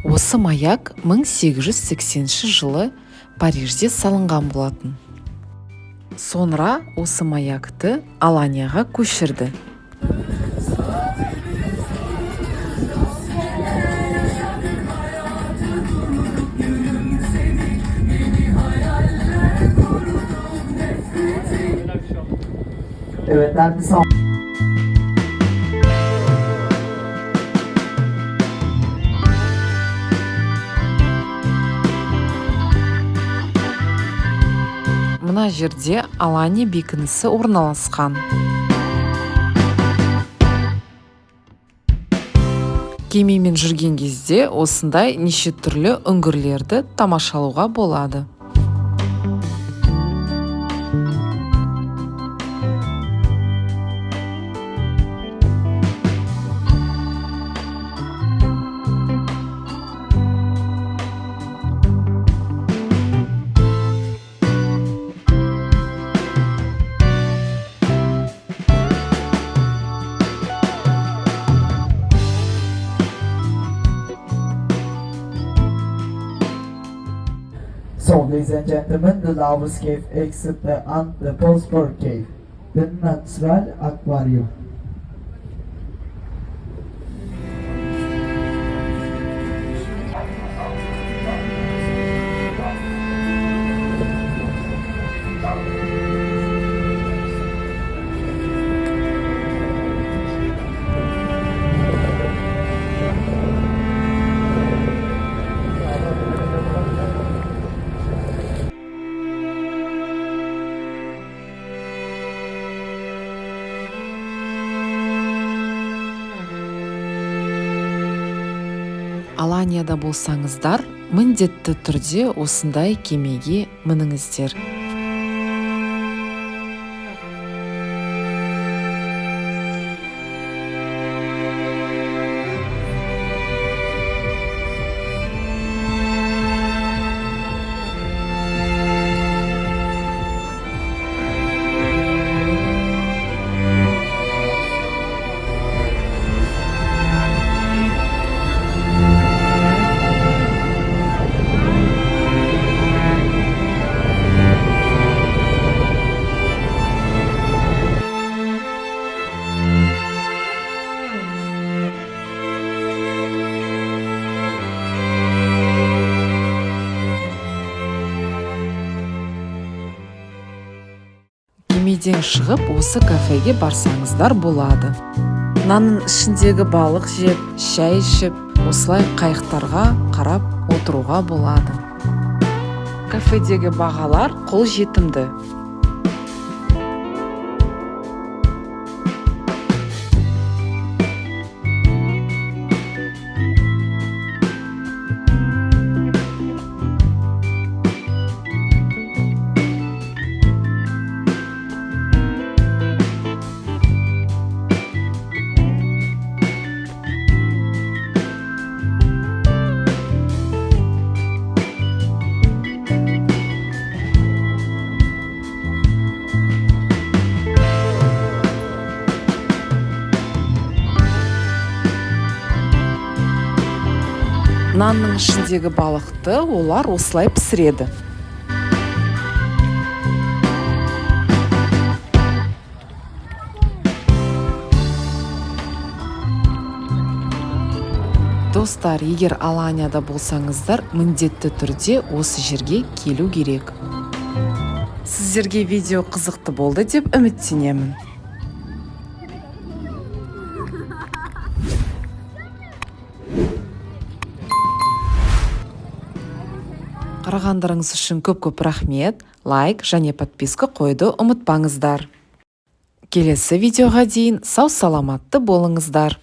Осы маяк 1880 жылы Парижде салынған болатын. Sonra осы маякты Аланияға көшірді. Evet, ben de Мына жерде Алания бекінісі орналасқан. Кемемен жүрген кезде осындай неше түрлі үңгірлерді тамашалауға болады. So, ladies and gentlemen, the Lovers Cave exit and the Phosphor Cave, the Natural Aquarium. Аланияда болсаңыздар, міндетті түрде осындай кемеге мініңіздер. Кемеден шығып, осы кафеге барсаңыздар болады. Нанның ішіндегі балық жеп, шай ішіп, осылай қайықтарға қарап отыруға болады. Кафедегі бағалар қолжетімді. Нанның ішіндегі балықты олар осылай пісіреді. Достар, егер Аланияда болсаңыздар, міндетті түрде осы жерге келу керек. Сіздерге видео қызықты болды деп үміттенемін. Қарағандарыңыз үшін көп рахмет, лайк және подписка қойды ұмытпаңыздар. Келесі видеоға дейін сау саламатты болыңыздар.